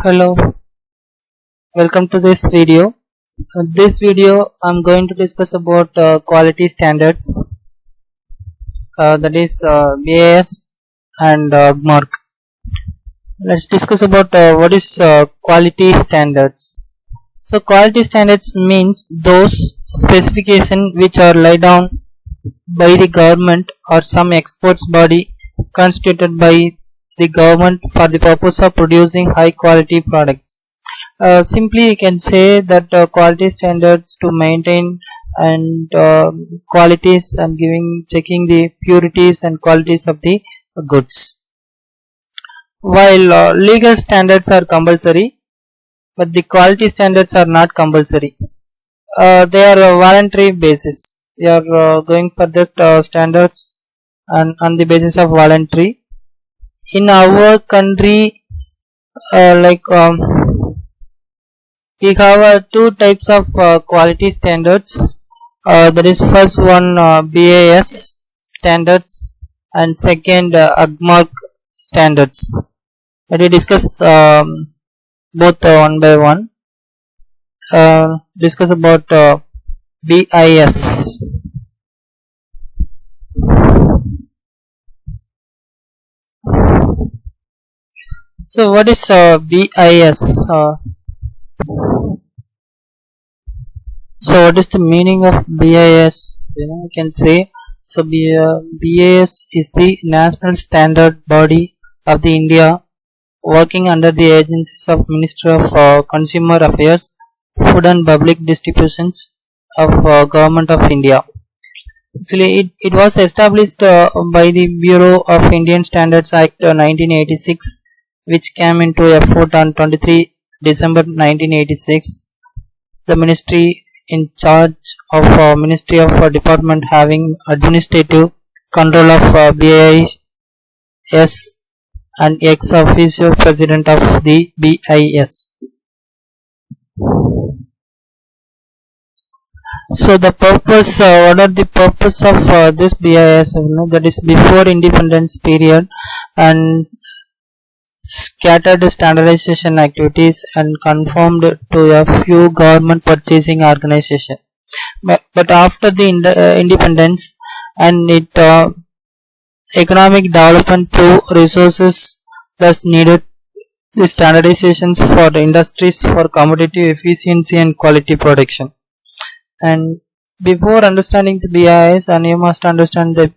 Hello, welcome to this video. This video I'm going to discuss about quality standards, that is BIS and Agmark. Let's discuss about what is quality standards. So quality standards means those specifications which are laid down by the government or some experts body constituted by the government for the purpose of producing high quality products. Simply you can say that quality standards to maintain and qualities and checking the purities and qualities of the goods. While legal standards are compulsory, but the quality standards are not compulsory. They are a voluntary basis. We are going for that standards and on the basis of voluntary. In our country, we have two types of quality standards. That is first one BIS standards and second Agmark standards. Let me discuss both one by one. Discuss about BIS. So what is BIS? So what is the meaning of BIS? You can say so. BIS is the national standard body of the India, working under the agencies of Ministry of Consumer Affairs, Food and Public Distributions of Government of India. Actually, it was established by the Bureau of Indian Standards Act 1986, which came into effect on 23 December 1986. The ministry in charge of Ministry of Department having administrative control of BIS and ex officio president of the BIS. So the purpose, what are the purpose of this BIS? That is before independence period and scattered standardization activities and conformed to a few government purchasing organization. But after the independence and economic development through resources thus needed the standardizations for the industries for competitive efficiency and quality production. And before understanding the BIS, and you must understand the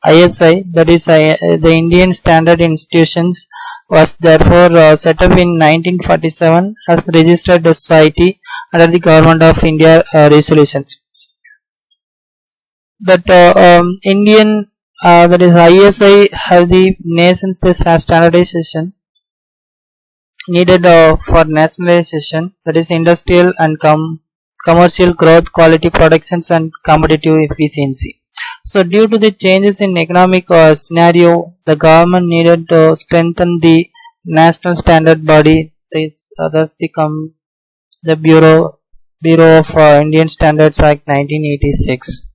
ISI, that is the Indian Standard Institutions, was therefore set up in 1947 as registered society under the Government of India resolutions. That Indian that is ISI have the nation's standardization needed for nationalization, that is industrial and commercial growth, quality productions and competitive efficiency. So due to the changes in economic scenario, the government needed to strengthen the national standard body. Thus the Bureau of Indian Standards Act 1986.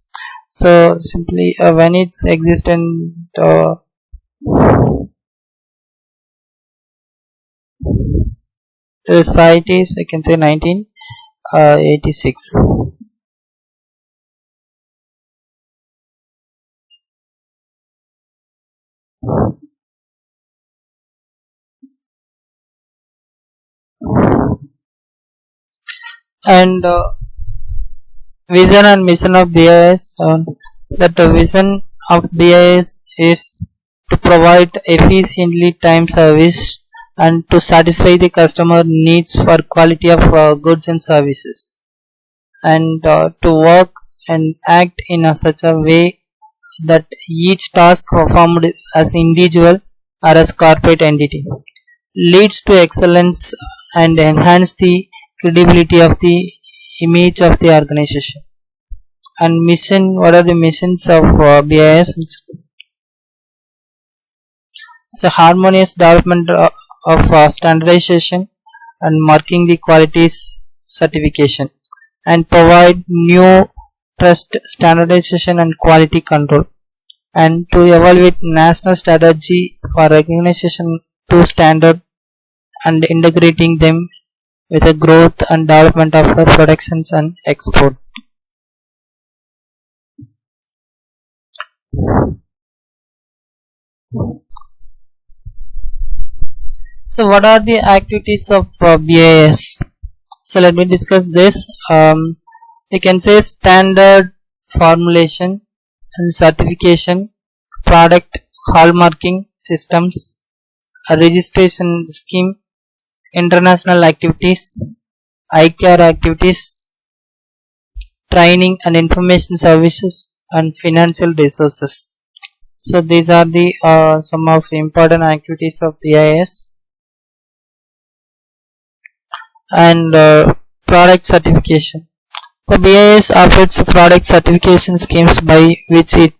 So simply when it's existent, the site is, I can say, 1986. And vision and mission of BIS, that the vision of BIS is to provide efficiently time service and to satisfy the customer needs for quality of goods and services, and to work and act in such a way that each task performed as individual or as corporate entity leads to excellence and enhance the credibility of the image of the organization. And mission, what are the missions of BIS? So harmonious development of standardization and marking the qualities certification, and provide new trust standardization and quality control, and to evaluate national strategy for recognition to standard and integrating them with the growth and development of our productions and export. So what are the activities of BIS? So let me discuss this. We can say standard formulation and certification, product hallmarking systems, a registration scheme, international activities, ICAR activities, training and information services, and financial resources. So these are the some of important activities of BIS. And product certification. The BIS operates product certification schemes by which it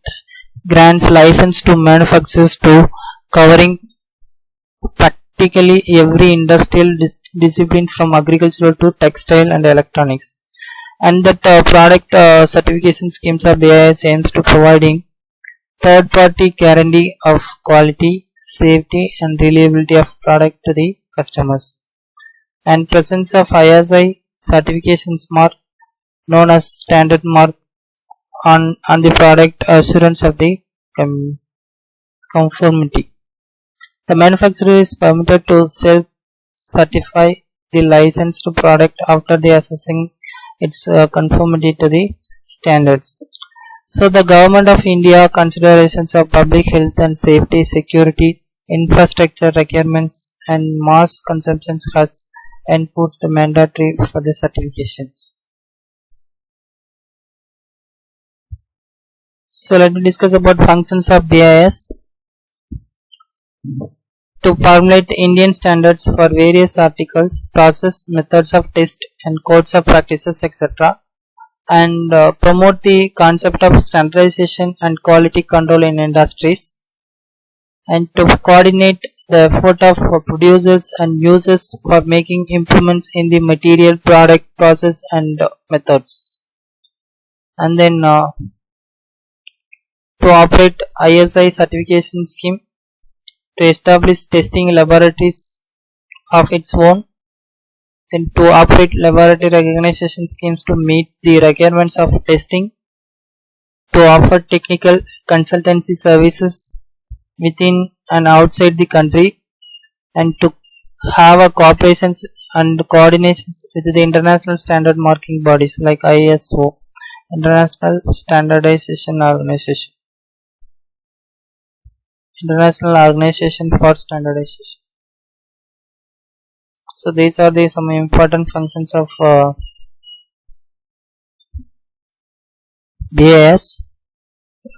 grants license to manufacturers to covering practically every industrial discipline from agricultural to textile and electronics. And that product certification schemes of BIS aims to providing third-party guarantee of quality, safety, and reliability of product to the customers. And presence of ISI certifications mark known as standard mark on the product assurance of the conformity. The manufacturer is permitted to self-certify the licensed product after the assessing its conformity to the standards. So the government of India considerations of public health and safety, security, infrastructure requirements and mass consumption has enforced mandatory for the certifications. So let me discuss about functions of BIS. To formulate Indian standards for various articles, process, methods of test and codes of practices, etc. and promote the concept of standardization and quality control in industries, and to coordinate the effort of producers and users for making improvements in the material, product, process and methods, and then to operate ISI certification scheme, to establish testing laboratories of its own, then to operate laboratory recognition schemes to meet the requirements of testing, to offer technical consultancy services within and outside the country, and to have a cooperations and coordinations with the international standard marking bodies like ISO, International Standardization Organization, International Organization for Standardization. So these are the some important functions of BIS.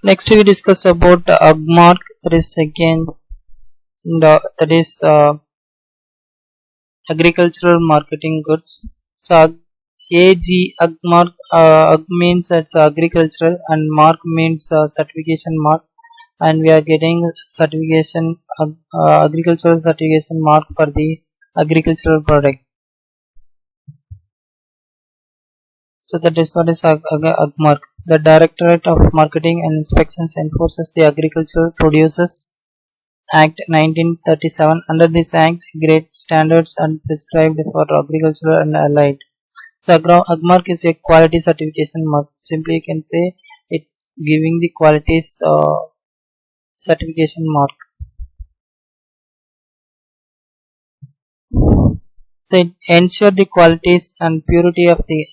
Next we discuss about Agmark. That is again that is agricultural marketing goods. So AG Agmark, Ag means it's agricultural and Mark means certification mark, and we are getting certification agricultural certification mark for the agricultural product. So that is what is Agmark. The Directorate of Marketing and Inspections enforces the Agricultural Producers Act 1937. Under this act, great standards are prescribed for agricultural and allied. So Agmark is a quality certification mark. Simply you can say it's giving the qualities certification mark. So it ensures the qualities and purity of the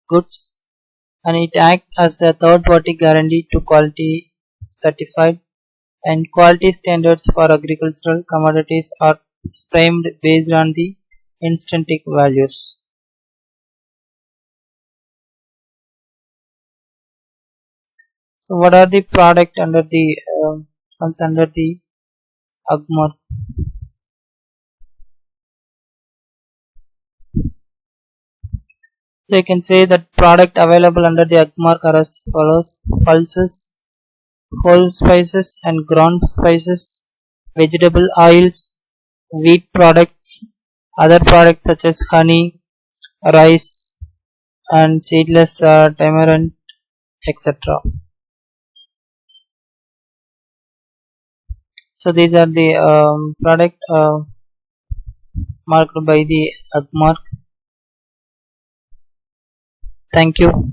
goods, and it acts as a third party guarantee to quality certified, and quality standards for agricultural commodities are framed based on the intrinsic values. So what are the product under the comes under the Agmark? So you can say that product available under the Agmark are as follows: pulses, whole spices and ground spices, vegetable oils, wheat products, other products such as honey, rice and seedless tamarind, etc. So these are the product marked by the Agmark. Thank you.